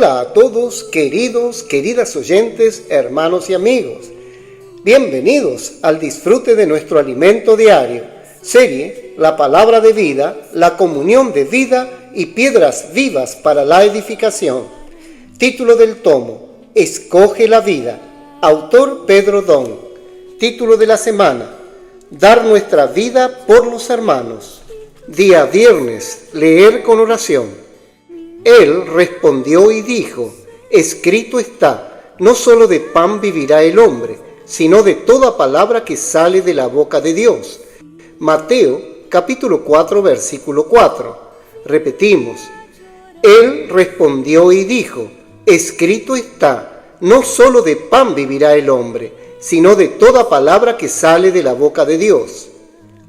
Hola a todos, queridas oyentes, hermanos y amigos. Bienvenidos al disfrute de nuestro alimento diario, serie La Palabra de Vida, la comunión de vida y piedras vivas para la edificación. Título del tomo: Escoge la vida. Autor Pedro Don. Título de la semana: Dar nuestra vida por los hermanos. Día viernes: leer con oración. Él respondió y dijo: escrito está, no solo de pan vivirá el hombre, sino de toda palabra que sale de la boca de Dios. Mateo capítulo 4 versículo 4. Repetimos: Él respondió y dijo: escrito está, no solo de pan vivirá el hombre, sino de toda palabra que sale de la boca de Dios.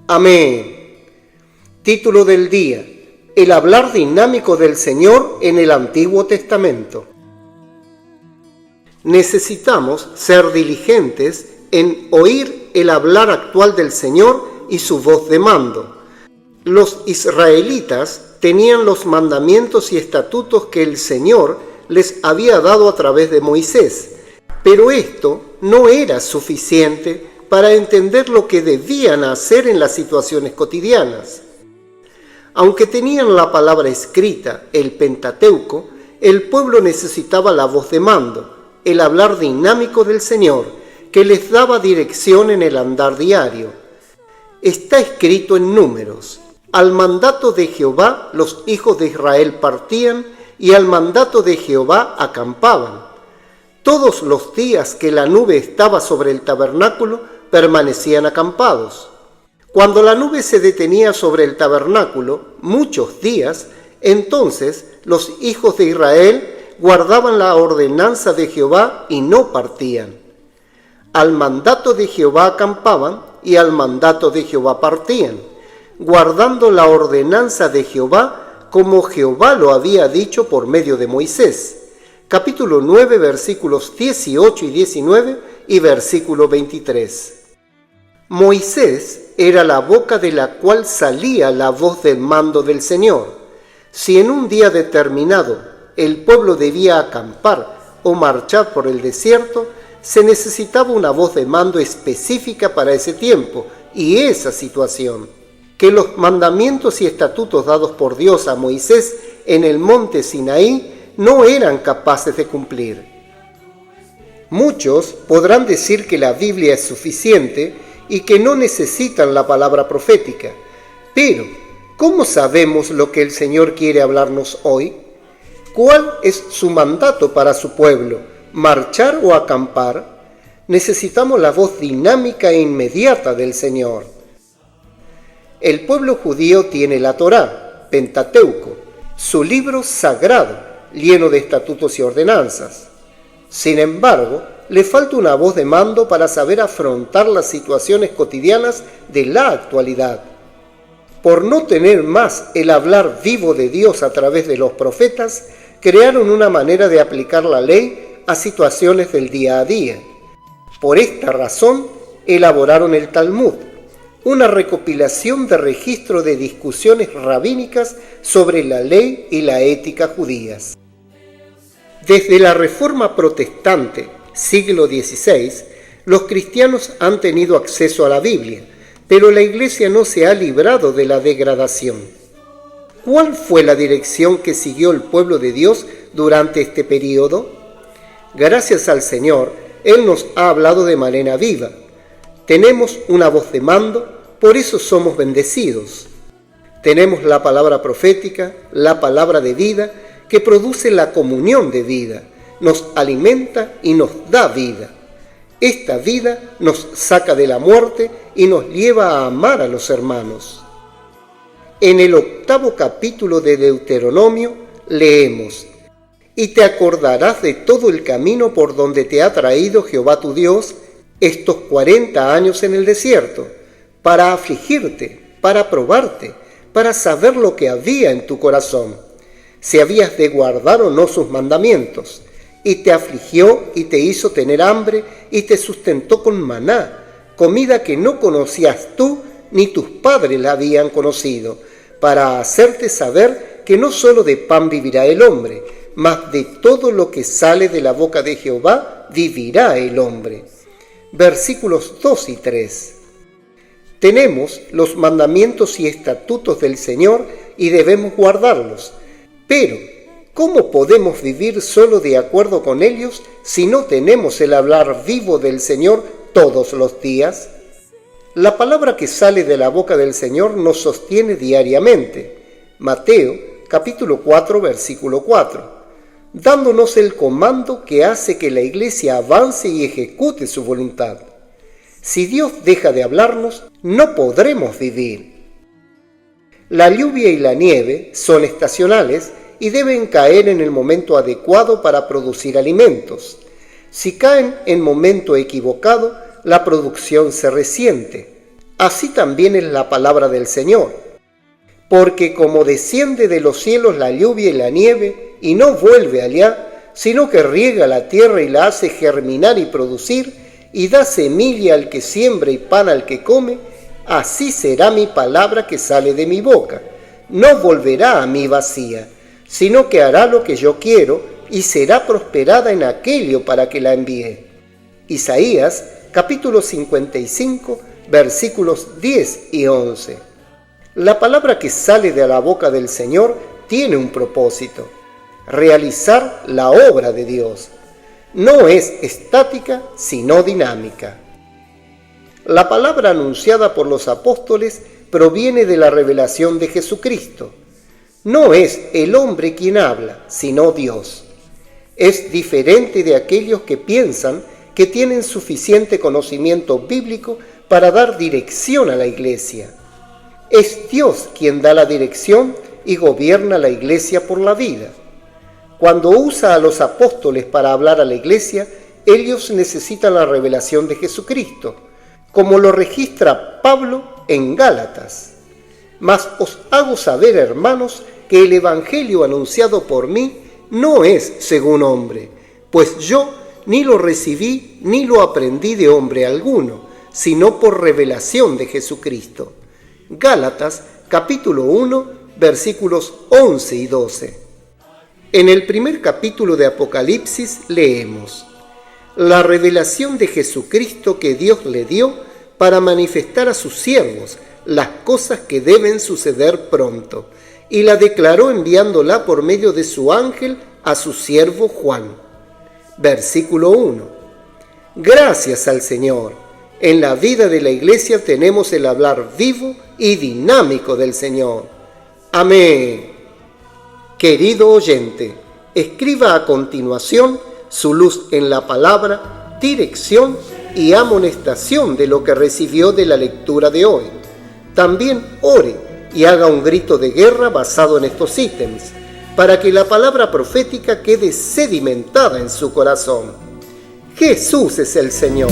Amén. Título del día: El hablar dinámico del Señor en el Antiguo Testamento. Necesitamos ser diligentes en oír el hablar actual del Señor y su voz de mando. Los israelitas tenían los mandamientos y estatutos que el Señor les había dado a través de Moisés, pero esto no era suficiente para entender lo que debían hacer en las situaciones cotidianas. Aunque tenían la palabra escrita, el Pentateuco, el pueblo necesitaba la voz de mando, el hablar dinámico del Señor, que les daba dirección en el andar diario. Está escrito en Números: al mandato de Jehová los hijos de Israel partían, y al mandato de Jehová acampaban. Todos los días que la nube estaba sobre el tabernáculo, permanecían acampados. Cuando la nube se detenía sobre el tabernáculo muchos días, entonces los hijos de Israel guardaban la ordenanza de Jehová y no partían. Al mandato de Jehová acampaban y al mandato de Jehová partían, guardando la ordenanza de Jehová como Jehová lo había dicho por medio de Moisés. Capítulo 9, versículos 18 y 19 y versículo 23. Moisés era la boca de la cual salía la voz del mando del Señor. Si en un día determinado el pueblo debía acampar o marchar por el desierto, se necesitaba una voz de mando específica para ese tiempo y esa situación, que los mandamientos y estatutos dados por Dios a Moisés en el monte Sinaí no eran capaces de cumplir. Muchos podrán decir que la Biblia es suficiente y que no necesitan la palabra profética. Pero, ¿cómo sabemos lo que el Señor quiere hablarnos hoy? ¿Cuál es su mandato para su pueblo? ¿Marchar o acampar? Necesitamos la voz dinámica e inmediata del Señor. El pueblo judío tiene la Torá, Pentateuco, su libro sagrado, lleno de estatutos y ordenanzas. Sin embargo, le falta una voz de mando para saber afrontar las situaciones cotidianas de la actualidad. Por no tener más el hablar vivo de Dios a través de los profetas, crearon una manera de aplicar la ley a situaciones del día a día. Por esta razón, elaboraron el Talmud, una recopilación de registro de discusiones rabínicas sobre la ley y la ética judías. Desde la Reforma Protestante, siglo XVI, los cristianos han tenido acceso a la Biblia, pero la Iglesia no se ha librado de la degradación. ¿Cuál fue la dirección que siguió el pueblo de Dios durante este período? Gracias al Señor, Él nos ha hablado de manera viva. Tenemos una voz de mando, por eso somos bendecidos. Tenemos la palabra profética, la palabra de vida, que produce la comunión de vida, nos alimenta y nos da vida. Esta vida nos saca de la muerte y nos lleva a amar a los hermanos. En el 8º capítulo de Deuteronomio leemos: y te acordarás de todo el camino por donde te ha traído Jehová tu Dios estos 40 años en el desierto, para afligirte, para probarte, para saber lo que había en tu corazón, si habías de guardar o no sus mandamientos. Y te afligió y te hizo tener hambre y te sustentó con maná, comida que no conocías tú ni tus padres la habían conocido, para hacerte saber que no solo de pan vivirá el hombre, mas de todo lo que sale de la boca de Jehová vivirá el hombre. Versículos 2 y 3. Tenemos los mandamientos y estatutos del Señor y debemos guardarlos. Pero, ¿cómo podemos vivir solo de acuerdo con ellos si no tenemos el hablar vivo del Señor todos los días? La palabra que sale de la boca del Señor nos sostiene diariamente. Mateo, capítulo 4, versículo 4, dándonos el comando que hace que la Iglesia avance y ejecute su voluntad. Si Dios deja de hablarnos, no podremos vivir. La lluvia y la nieve son estacionales y deben caer en el momento adecuado para producir alimentos. Si caen en momento equivocado, la producción se resiente. Así también es la palabra del Señor. Porque como desciende de los cielos la lluvia y la nieve, y no vuelve allá, sino que riega la tierra y la hace germinar y producir, y da semilla al que siembra y pan al que come, así será mi palabra que sale de mi boca. No volverá a mí vacía, sino que hará lo que yo quiero, y será prosperada en aquello para que la envíe. Isaías, capítulo 55, versículos 10 y 11. La palabra que sale de la boca del Señor tiene un propósito: realizar la obra de Dios. No es estática, sino dinámica. La palabra anunciada por los apóstoles proviene de la revelación de Jesucristo. No es el hombre quien habla, sino Dios. Es diferente de aquellos que piensan que tienen suficiente conocimiento bíblico para dar dirección a la iglesia. Es Dios quien da la dirección y gobierna la iglesia por la vida. Cuando usa a los apóstoles para hablar a la iglesia, ellos necesitan la revelación de Jesucristo, como lo registra Pablo en Gálatas. Mas os hago saber, hermanos, que el evangelio anunciado por mí no es según hombre, pues yo ni lo recibí ni lo aprendí de hombre alguno, sino por revelación de Jesucristo. Gálatas, capítulo 1, versículos 11 y 12. En el primer capítulo de Apocalipsis leemos: la revelación de Jesucristo que Dios le dio para manifestar a sus siervos las cosas que deben suceder pronto, y la declaró enviándola por medio de su ángel a su siervo Juan. Versículo 1. Gracias al Señor. En la vida de la iglesia tenemos el hablar vivo y dinámico del Señor. Amén. Querido oyente, escriba a continuación su luz en la palabra, dirección y amonestación de lo que recibió de la lectura de hoy. También ore y haga un grito de guerra basado en estos ítems, para que la palabra profética quede sedimentada en su corazón. Jesús es el Señor.